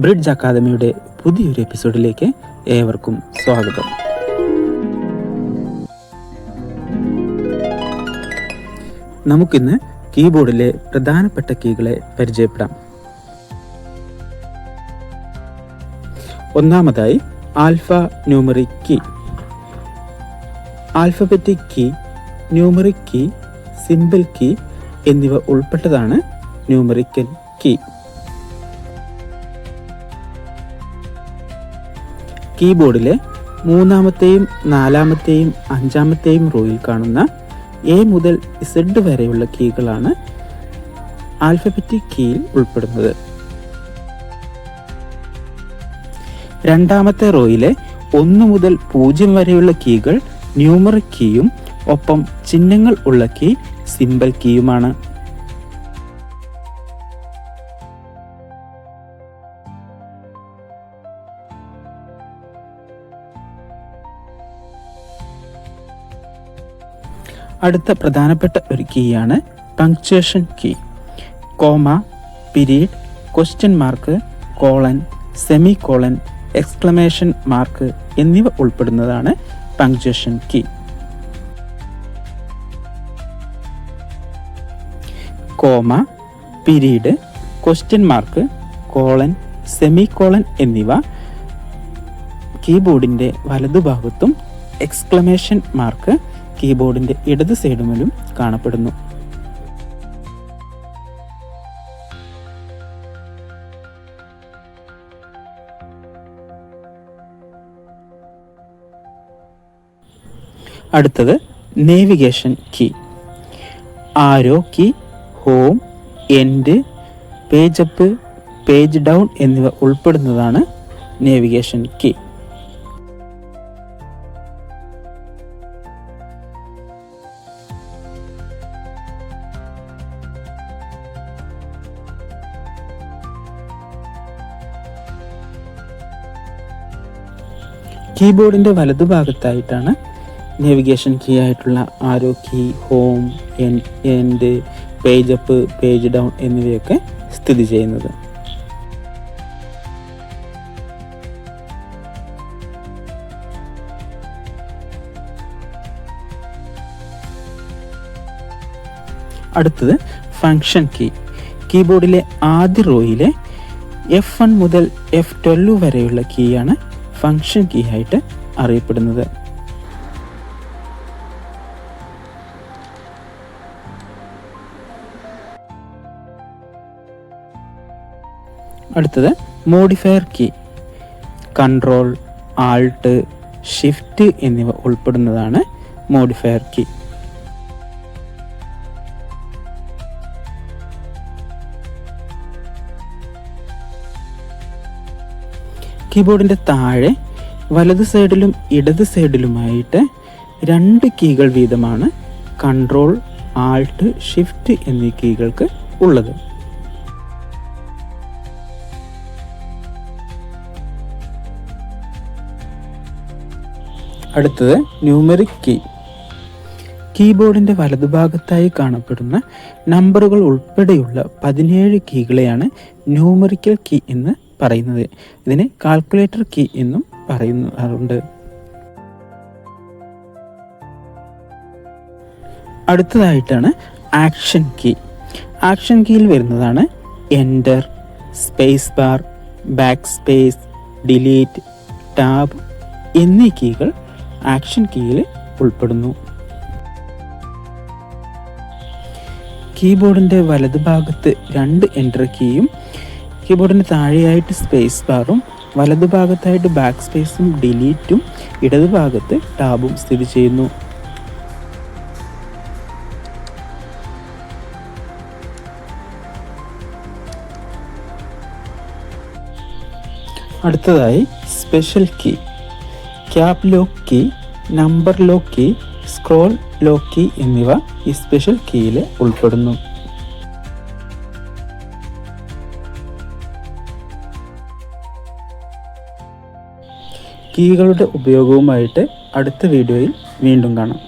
Bridge അക്കാദമിയുടെ പുതിയൊരു എപ്പിസോഡിലേക്ക് ഏവർക്കും സ്വാഗതം. നമുക്കിന്ന് കീബോർഡിലെ പ്രധാനപ്പെട്ട കീകളെ പരിചയപ്പെടാം. ഒന്നാമതായി alpha numeric key. Alphabetic key, numeric key, simple key എന്നിവ ഉൾപ്പെട്ടതാണ് ന്യൂമറിക്കൽ കീ. കീബോർഡിലെ മൂന്നാമത്തെയും നാലാമത്തെയും അഞ്ചാമത്തെയും റോയിൽ കാണുന്ന എ മുതൽ ഇസഡ് വരെയുള്ള കീകളാണ് ആൽഫബറ്റിക് കീയിൽ ഉൾപ്പെടുന്നത്. രണ്ടാമത്തെ റോയിലെ 1 മുതൽ 0 വരെയുള്ള കീകൾ ന്യൂമറിക് കീയും ഒപ്പം ചിഹ്നങ്ങൾ ഉള്ള കീ സിമ്പിൾ കീയുമാണ്. അടുത്ത പ്രധാനപ്പെട്ട ഒരു കീയാണ് punctuation key. Comma, period, question mark, colon, semicolon, exclamation mark എന്നിവ ഉൾപ്പെടുന്നതാണ് punctuation key. Comma, period, question mark, colon, semicolon എന്നിവ കീബോർഡിൻ്റെ വലതുഭാഗത്തും എക്സ്ക്ലമേഷൻ മാർക്ക് കീബോർഡിൻ്റെ ഇടത് സൈഡിലും കാണപ്പെടുന്നു. അടുത്തത് navigation key. Arrow key, home, end, page up, page down എന്നിവ ഉൾപ്പെടുന്നതാണ് നേവിഗേഷൻ കീ. കീബോർഡിൻ്റെ വലതുഭാഗത്തായിട്ടാണ് നേവിഗേഷൻ കീ ആയിട്ടുള്ള arrow key, home, end, page up, page down എന്നിവയൊക്കെ സ്ഥിതി ചെയ്യുന്നത്. അടുത്തത് ഫങ്ഷൻ കീ. കീബോർഡിലെ ആദ്യ റോയിലെ F1 മുതൽ F12 വരെയുള്ള കീയാണ് ഫങ്ഷൻ കീ ആയിട്ട് അറിയപ്പെടുന്നത്. അടുത്തത് modifier key. Control, alt, shift എന്നിവ ഉൾപ്പെടുന്നതാണ് മോഡിഫയർ കീ. കീബോർഡിൻ്റെ താഴെ വലത് സൈഡിലും ഇടത് സൈഡിലുമായിട്ട് 2 കീകൾ വീതമാണ് കൺട്രോൾ, ആൾട്ട്, ഷിഫ്റ്റ് എന്നീ കീകൾക്ക് ഉള്ളത്. അടുത്തത് ന്യൂമറിക് കീ. കീബോർഡിൻ്റെ വലതുഭാഗത്തായി കാണപ്പെടുന്ന നമ്പറുകൾ ഉൾപ്പെടെയുള്ള 17 കീകളെയാണ് ന്യൂമറിക്കൽ കീ എന്ന് പറയുന്നത്. ഇതിനെ കാൽക്കുലേറ്റർ കീ എന്നും പറയുന്നുണ്ട്. അടുത്തതായിട്ടാണ് ആക്ഷൻ കീ. ആക്ഷൻ കീയിൽ വരുന്നതാണ് enter, space bar, back space, delete, tab എന്നീ കീകൾ ആക്ഷൻ കീയിൽ ഉൾപ്പെടുന്നു. കീബോർഡിൻ്റെ വലതുഭാഗത്ത് 2 എൻ്റർ കീയും കീബോർഡിന് താഴെയായിട്ട് സ്പേസ് ബാറും വലതുഭാഗത്തായിട്ട് ബാക്ക് സ്പേസും ഡിലീറ്റും ഇടതുഭാഗത്ത് ടാബും സ്ഥിതി ചെയ്യുന്നു. അടുത്തതായി special key. Cap lock key, number lock key, scroll lock key എന്നിവ ഈ സ്പെഷ്യൽ കീയിൽ ഉൾപ്പെടുന്നു. കീകളുടെ ഉപയോഗവുമായിട്ട് അടുത്ത വീഡിയോയിൽ വീണ്ടും കാണാം.